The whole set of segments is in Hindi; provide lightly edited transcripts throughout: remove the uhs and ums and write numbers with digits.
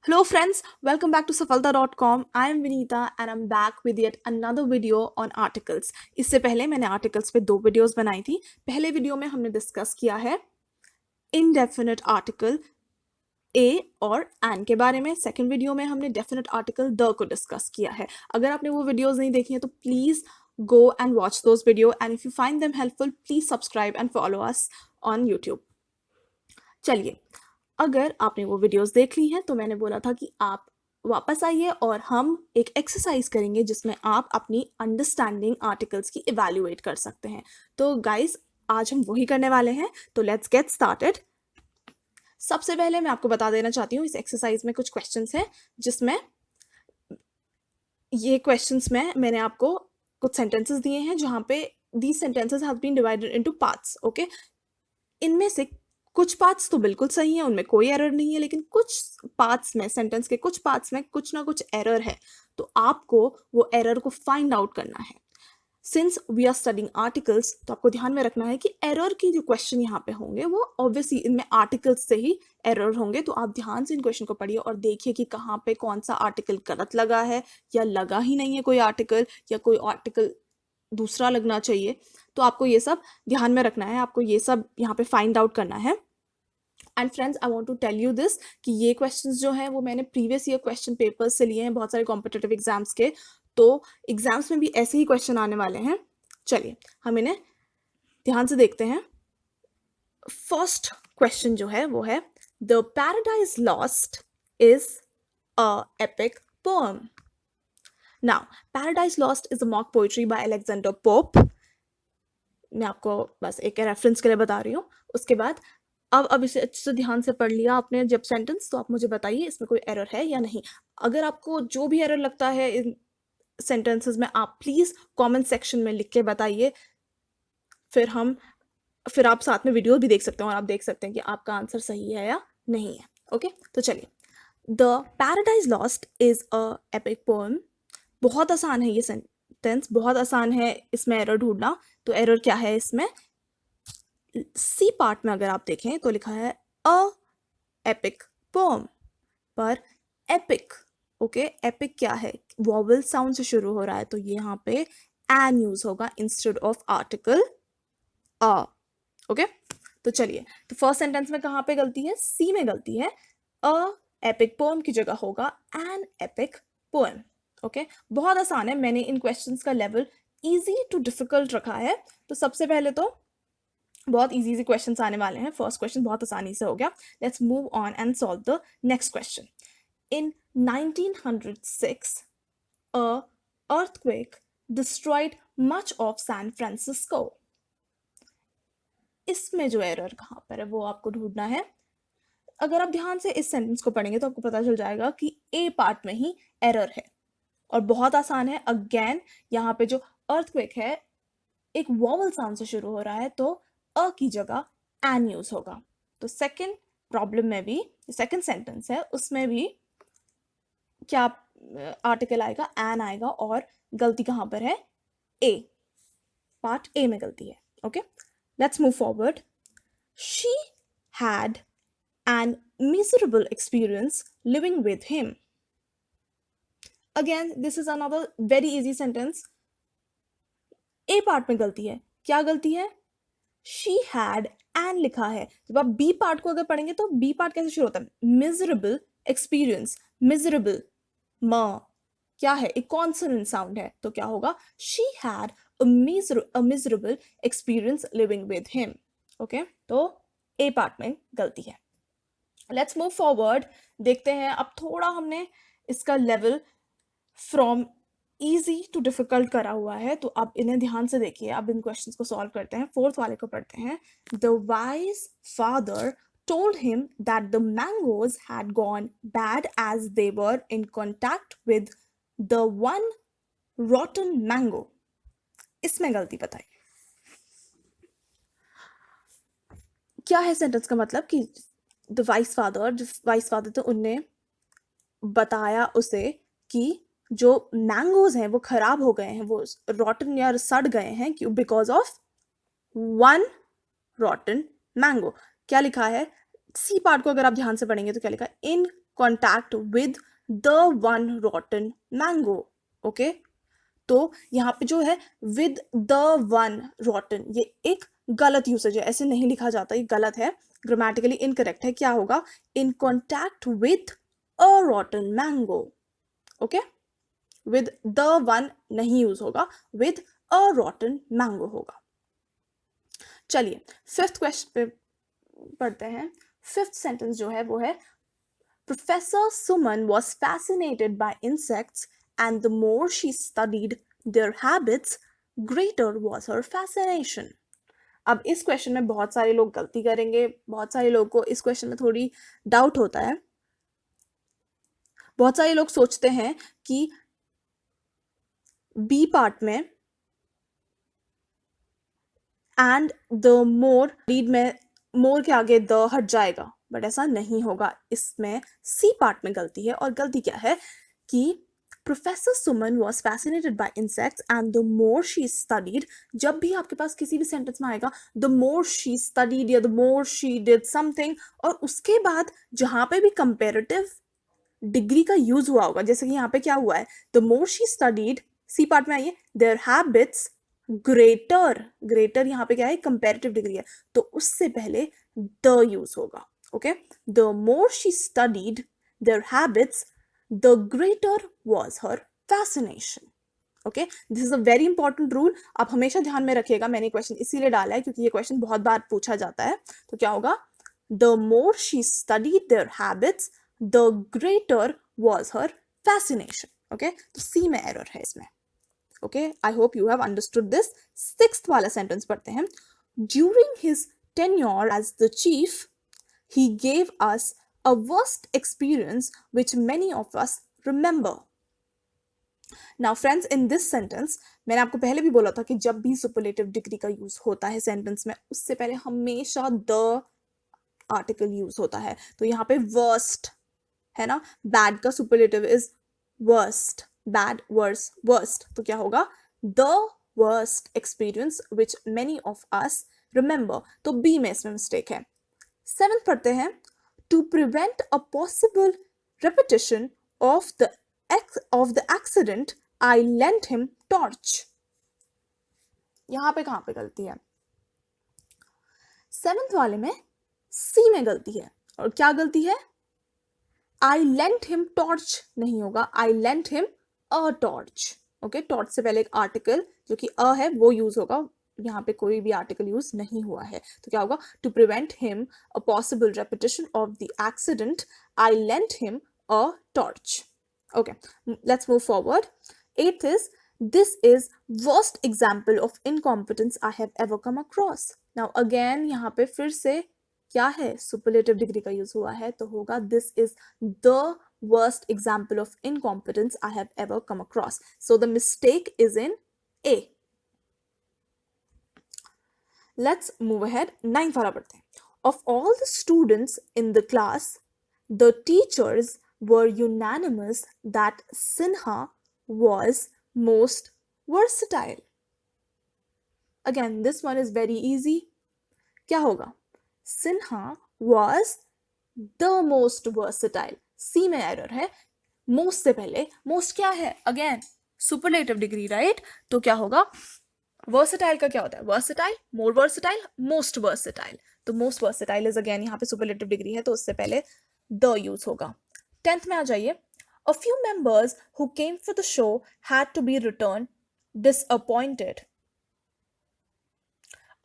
Hello friends, welcome back to safalta.com. I am Vinita and I'm back with yet another video on articles. इससे पहले मैंने articles पे दो videos बनाई थी. पहले video में हमने discuss किया है indefinite article a और an के बारे में. Second video में हमने definite article the को discuss किया है. अगर आपने वो videos नहीं देखी हैं तो please go and watch those videos, and if you find them helpful, please subscribe and follow us on YouTube. चलिए, अगर आपने वो वीडियोस देख ली हैं तो मैंने बोला था कि आप वापस आइए और हम एक एक्सरसाइज करेंगे जिसमें आप अपनी अंडरस्टैंडिंग आर्टिकल्स की इवैल्यूएट कर सकते हैं. तो गाइस, आज हम वही करने वाले हैं, तो लेट्स गेट स्टार्टेड. सबसे पहले मैं आपको बता देना चाहती हूँ, इस एक्सरसाइज में कुछ क्वेश्चंस हैं जिसमें ये क्वेश्चंस में मैंने आपको कुछ सेंटेंसेस दिए हैं जहाँ पे these sentences have been divided into parts. Okay, इनमें से कुछ पार्ट्स तो बिल्कुल सही है, उनमें कोई एरर नहीं है, लेकिन कुछ पार्ट्स में, सेंटेंस के कुछ पार्ट्स में कुछ ना कुछ एरर है. तो आपको वो एरर को फाइंड आउट करना है. Since we are studying articles, तो आपको ध्यान में रखना है कि एरर की जो क्वेश्चन यहाँ पे होंगे वो ऑब्वियसली इनमें आर्टिकल्स से ही एरर होंगे. तो आप ध्यान से इन क्वेश्चन को पढ़िए और देखिए कि कहाँ पे कौन सा आर्टिकल गलत लगा है, या लगा ही नहीं है कोई आर्टिकल, या कोई आर्टिकल दूसरा लगना चाहिए. तो आपको ये सब ध्यान में रखना है, आपको ये सब यहाँ पे फाइंड आउट करना है. And friends, I want to tell you this कि ये क्वेश्चंस जो हैं वो मैंने प्रीवियस ईयर क्वेश्चन पेपर्स से लिए हैं, बहुत सारे कॉम्पिटिटिव एग्जाम्स के. तो एग्जाम्स में भी ऐसे ही क्वेश्चन आने वाले हैं. चलिए, हम इन्हें ध्यान से देखते हैं. फर्स्ट क्वेश्चन जो है वो है, the paradise lost is a epic poem. Now, paradise lost is a mock poetry by Alexander pope. मैं आपको बस एक रेफरेंस के लिए बता रही हूँ. उसके बाद अब इसे अच्छे से ध्यान से पढ़ लिया आपने जब सेंटेंस, तो आप मुझे बताइए इसमें कोई एरर है या नहीं. अगर आपको जो भी एरर लगता है इन सेंटेंसेस में, आप प्लीज कमेंट सेक्शन में लिख के बताइए. फिर आप साथ में वीडियो भी देख सकते हैं और आप देख सकते हैं कि आपका आंसर सही है या नहीं है. ओके, तो चलिए. The paradise lost is a epic poem. बहुत आसान है ये सेंटेंस, बहुत आसान है इसमें एरर ढूंढना. तो एरर क्या है इसमें? सी पार्ट में अगर आप देखें तो लिखा है अ एपिक पोम, पर एपिक. ओके, एपिक क्या है? वॉवल साउंड से शुरू हो रहा है, तो ये यहाँ पे एन यूज होगा instead of article a. Okay, तो चलिए, तो फर्स्ट सेंटेंस में कहाँ पे गलती है? सी में गलती है. अ एपिक पोम की जगह होगा एन एपिक पोएम. ओके, बहुत आसान है. मैंने इन क्वेश्चंस का लेवल इजी टू डिफिकल्ट रखा है. तो सबसे पहले तो बहुत इजी से क्वेश्चंस आने वाले हैं. फर्स्ट क्वेश्चन बहुत आसानी से हो गया. Let's move on and solve the next question. In 1906 a earthquake destroyed much of San Francisco. इसमें जो एरर कहाँ पर है वो आपको ढूंढना है. अगर आप ध्यान से इस सेंटेंस को पढ़ेंगे तो आपको पता चल जाएगा कि ए पार्ट में ही एरर है, और बहुत आसान है. अगेन, यहाँ पे जो अर्थक्वेक है एक वॉवल साउंड से शुरू हो रहा है, तो अ की जगह एन यूज होगा. तो सेकंड प्रॉब्लम में भी, सेकंड सेंटेंस है उसमें भी क्या आर्टिकल आएगा? एन आएगा. और गलती कहाँ पर है? ए पार्ट ए में गलती है. Okay, let's move forward. She had an miserable experience living with him. Again, this is another very easy sentence. A part में गलती है. क्या गलती है? शी हैड एन लिखा है. जब आप बी पार्ट को अगर पढ़ेंगे तो बी पार्ट कैसे शुरू होता है? Miserable experience. मिजरेबल म क्या है? एक कॉन्सोनेंट साउंड है, तो क्या होगा? She had a miserable experience living with him. Okay, तो ए पार्ट में गलती है. Let's move forward. देखते हैं, अब थोड़ा हमने इसका level from easy to difficult करा हुआ है, तो अब इन्हें ध्यान से देखिए. अब इन क्वेश्चंस को सॉल्व करते हैं. फोर्थ वाले को पढ़ते हैं. The wise father told him that the mangoes had gone bad as they were in contact with the one rotten mango. इसमें गलती बताइए. क्या है सेंटेंस का मतलब? कि द वाइस फादर तो उनने बताया उसे कि जो मैंगोज हैं वो खराब हो गए हैं, वो रॉटन या सड़ गए हैं, क्यों? Because of one रॉटन mango. क्या लिखा है? सी पार्ट को अगर आप ध्यान से पढ़ेंगे तो क्या लिखा है? इन contact with the one rotten mango. Okay तो यहाँ पे जो है with the one rotten, ये एक गलत यूसेज है, ऐसे नहीं लिखा जाता, ये गलत है, ग्रामेटिकली इनकरेक्ट है. क्या होगा? in contact with a rotten mango. Okay with the one नहीं यूज होगा, with a rotten mango होगा. चलिए फिफ्थ क्वेश्चन पे पढ़ते हैं. फिफ्थ सेंटेंस जो है वो है Professor Suman was fascinated by insects and the more she studied their habits, greater was her fascination. अब इस क्वेश्चन में बहुत सारे लोग गलती करेंगे, बहुत सारे लोगों को इस क्वेश्चन में थोड़ी डाउट होता है. बहुत सारे लोग सोचते हैं कि बी पार्ट में एंड द मोर रीड में मोर के आगे द हट जाएगा, बट ऐसा नहीं होगा. इसमें सी पार्ट में गलती है, और गलती क्या है कि professor Suman was fascinated by insects and the more she studied. जब भी आपके पास किसी भी सेंटेंस में आएगा द मोर शी स्टडीड या the more she did something, और उसके बाद जहां पे भी कंपेरेटिव डिग्री का यूज हुआ होगा, जैसे कि यहाँ पे क्या हुआ है, the more she studied, C part में आइए, देयर हैबिट्स ग्रेटर. ग्रेटर यहाँ पे क्या है? कंपेरेटिव डिग्री है, तो उससे पहले द यूज होगा. Okay the more she studied their habits, the greater was her fascination. Okay this is a very important rule, आप हमेशा ध्यान में रखिएगा. मैंने क्वेश्चन इसीलिए डाला है क्योंकि ये क्वेश्चन बहुत बार पूछा जाता है. तो क्या होगा? The more she studied their habits, the greater was her fascination. Okay तो सी में एरर है इसमें. Okay I hope you have understood this. Sixth वाला सेंटेंस पढ़ते हैं. During his tenure as the chief he gave us a worst experience which many of us remember. Now friends, in this sentence मैंने आपको पहले भी बोला था कि जब भी सुपरलेटिव डिग्री का यूज होता है सेंटेंस में, उससे पहले हमेशा द आर्टिकल यूज होता है. तो यहाँ पे वर्स्ट है ना, बैड का superlative is worst, bad worse worst. तो क्या होगा? The worst experience which many of us remember. तो बी में इसमें मिस्टेक है. सेवेंथ पढ़ते हैं. To prevent a possible repetition of the accident I lent him torch. यहां पे कहां पे गलती है? सेवेंथ वाले में सी में गलती है. और क्या गलती है? आई लेंट हिम टॉर्च नहीं होगा, I lent him a torch. Okay torch से पहले एक आर्टिकल जो कि अ है वो यूज होगा, यहाँ पे कोई भी आर्टिकल यूज नहीं हुआ है. तो क्या होगा? To prevent him a possible repetition of the accident I lent him a torch. Okay let's move forward. Eighth is this is worst example of incompetence I have ever come across. Now again यहाँ पे फिर से क्या है? सुपरलेटिव डिग्री का यूज हुआ है, तो होगा this is the worst example of incompetence I have ever come across. So the mistake is in A. Let's move ahead. 9th वाला पढ़ते हैं. Of all the students in the class, the teachers were unanimous that Sinha was most versatile. Again, this one is very easy. क्या होगा? Sinha was the most versatile. सी में एरर है. मोस्ट से पहले मोस्ट क्या है? Again superlative degree, right? तो क्या होगा? वर्सेटाइल का क्या होता है? वर्सेटाइल, मोर वर्सेटाइल, मोस्ट वर्सेटाइल. तो मोस्ट वर्सेटाइल इज अगेन यहाँ पे सुपरलेटिव डिग्री है, तो उससे पहले द यूज होगा. 10th में आ जाइए. A few members who came for the show had to be return disappointed.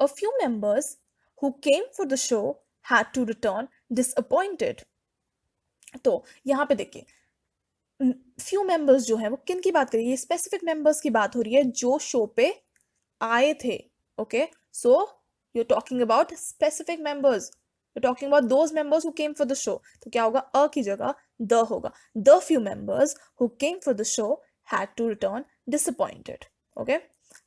A few members who came for the show had to return disappointed. तो यहाँ पे देखिए फ्यू मेंबर्स जो है वो किन की बात करिए? स्पेसिफिक मेंबर्स की बात हो रही है जो शो पे आए थे. Okay so you are talking about specific members, you are talking about those members who came for the show. तो क्या होगा? अ की जगह द होगा. The few members who came for the show had to return disappointed. Okay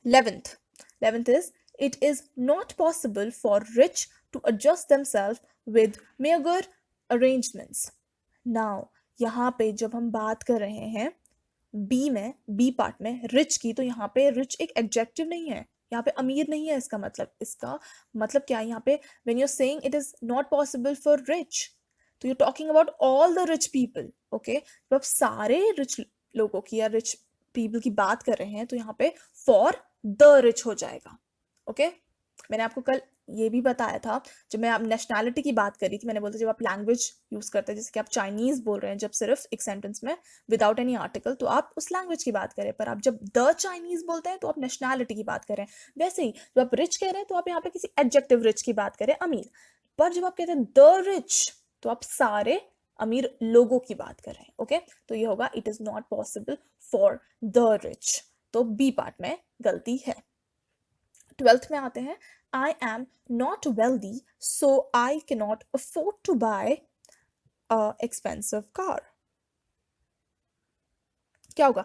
11th is it is not possible for rich to adjust themselves with meager arrangements. Now यहाँ पे जब हम बात कर रहे हैं बी पार्ट में रिच की, तो यहाँ पे रिच एक एडजेक्टिव नहीं है, यहाँ पे अमीर नहीं है. इसका मतलब क्या है? यहाँ पे when you are saying it is not possible for rich, तो you talking about all the rich people, okay. जब आप सारे रिच लोगों की या रिच पीपल की बात कर रहे हैं तो यहाँ पे फॉर द रिच हो जाएगा, ओके। मैंने आपको कल ये भी बताया था, जब मैं आप नेशनैलिटी की बात करी थी, मैंने बोला जब आप लैंग्वेज यूज करते हैं, जैसे कि आप चाइनीज बोल रहे हैं जब सिर्फ एक सेंटेंस में विदाउट एनी आर्टिकल, तो आप उस लैंग्वेज की बात करें, पर आप जब द चाइनीज बोलते हैं तो आप नेशनैलिटी की बात करें। वैसे ही जब आप रिच कह रहे हैं तो आप यहाँ पे किसी एडजेक्टिव रिच की बात करें, अमीर। पर जब आप कहते हैं द रिच तो आप सारे अमीर लोगों की बात कर रहे हैं, ओके। तो ये होगा it is not possible for the rich, तो बी पार्ट में गलती है। 12th में आते हैं, I am not wealthy, so I cannot afford to buy a expensive car. क्या होगा?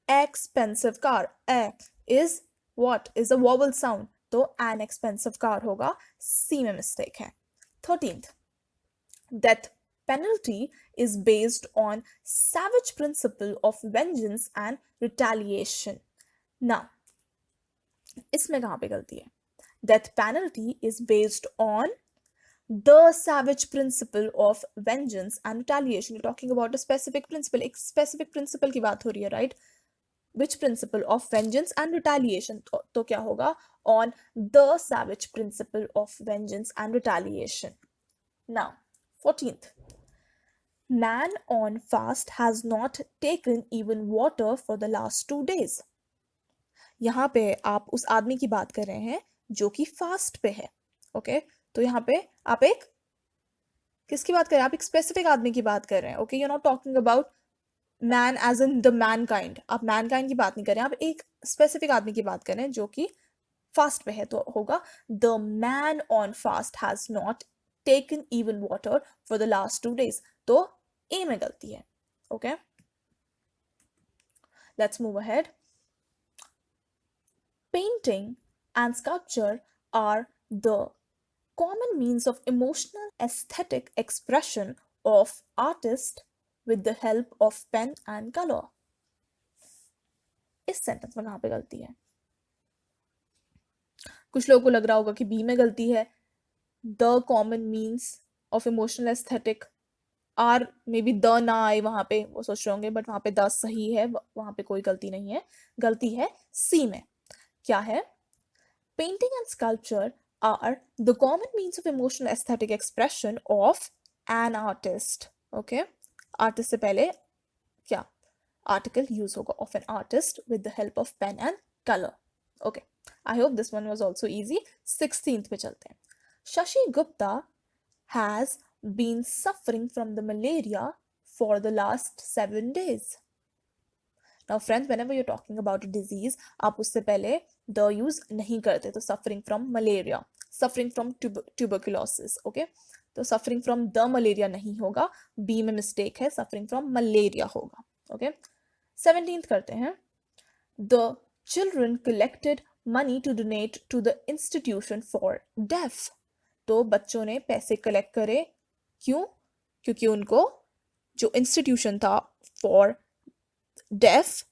Expensive car. Is what? Is a vowel sound. तो an expensive car होगा, C में mistake है। 13th, death penalty is based on savage principle of vengeance and retaliation. Now, इसमें कहाँ पे गलती है? Death penalty is based on the savage principle of vengeance and retaliation. You're talking about a specific principle. एक specific principle की बात हो रही है, right? Which principle of vengeance and retaliation? तो क्या होगा? On the savage principle of vengeance and retaliation. Now, 14th. Man on fast has not taken even water for the last 2 days. यहाँ पे आप उस आदमी की बात कर रहे हैं जो कि फास्ट पे है, ओके। तो यहाँ पे आप एक किसकी बात कर रहे हैं? आप एक स्पेसिफिक आदमी की बात कर रहे हैं, okay. You are not talking about man as in the mankind, आप मैनकाइंड की बात नहीं कर रहे हैं, आप एक स्पेसिफिक आदमी की बात कर रहे हैं जो कि फास्ट पे है, तो होगा the man on fast has not taken even water for the last 2 days, तो ए में गलती है, okay. Let's move ahead. Painting and sculpture are the common means of emotional aesthetic expression of artist with the help of pen and color. इस सेंटेंस में कहाँ पे गलती है? कुछ लोगों को लग रहा होगा कि बी में गलती है, the common means of emotional aesthetic, or maybe the ना आए वहां पे, वो सोच रहे होंगे, बट वहां पे द सही है, वहां पे कोई गलती नहीं है, गलती है सी में। क्या है? Painting and sculpture are the common means of emotional aesthetic expression of an artist. Okay? Artist से पहले क्या? Article use होगा of an artist with the help of pen and color. Okay. I hope this one was also easy. 16th पे चलते हैं. Shashi Gupta has been suffering from the malaria for the last 7 days. Now friends, whenever you're talking about a disease, आप उससे पहले the use नहीं करते, तो suffering from malaria, suffering from tuberculosis, okay? तो suffering from the malaria नहीं होगा, B में mistake है, suffering from malaria होगा, okay? 17th करते हैं, the children collected money to donate to the institution for deaf. तो बच्चों ने पैसे कलेक्ट करे, क्यों? क्योंकि उनको जो इंस्टीट्यूशन था फॉर डेफ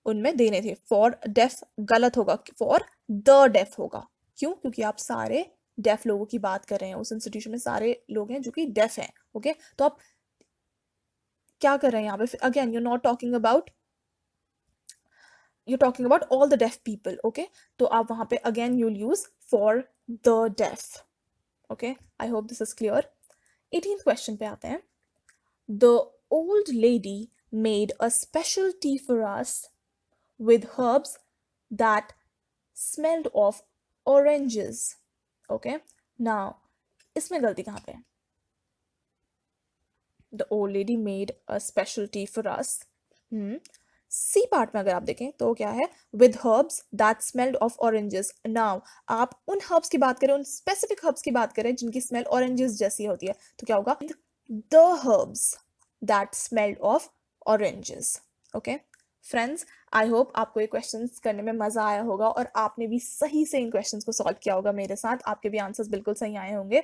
उनमें देने थे। फॉर डेफ गलत होगा, फॉर द डेफ होगा। क्यों? क्योंकि आप सारे डेफ लोगों की बात कर रहे हैं, उस इंस्टीट्यूशन में सारे लोग हैं जो कि डेफ हैं, ओके। तो आप क्या कर रहे हैं यहाँ पे? Again you not talking about, you talking about all the deaf people, okay. तो आप वहां पे again you'll use for the deaf, okay. I hope this is clear. 18th question पे आते हैं। The old lady made a special tea for us with herbs that smelled of oranges. Okay, now इसमें गलती कहाँ पे है? The old lady made a special tea for us. C part में अगर आप देखें तो क्या है? With herbs that smelled of oranges. Now आप उन herbs की बात करें, उन specific herbs की बात करें जिनकी smell oranges जैसी होती है, तो क्या होगा? The herbs that smelled of oranges. Okay, friends, I hope आपको ये questions करने में मजा आया होगा और आपने भी सही से इन questions को solve किया होगा मेरे साथ, आपके भी answers बिल्कुल सही आए होंगे।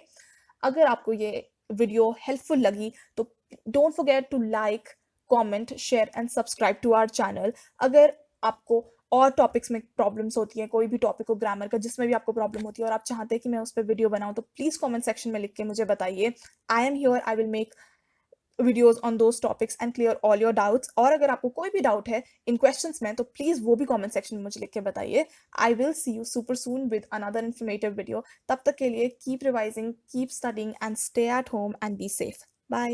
अगर आपको ये वीडियो हेल्पफुल लगी तो don't forget to like, comment, share and subscribe to our channel. अगर आपको और टॉपिक्स में प्रॉब्लम्स होती है, कोई भी टॉपिक हो ग्रामर का जिसमें भी आपको प्रॉब्लम होती है और आप चाहते हैं कि मैं उस पे वीडियो बनाऊँ, तो प्लीज़ कमेंट सेक्शन में लिख के मुझे बताइए। I am here, I will make videos on those topics and clear all your doubts. और अगर आपको कोई भी डाउट है इन क्वेश्चंस में, तो प्लीज़ वो भी कमेंट सेक्शन में मुझे लिख के बताइए। I will see you super soon with another informative video. तब तक के लिए keep revising, keep studying and stay at home and be safe. Bye.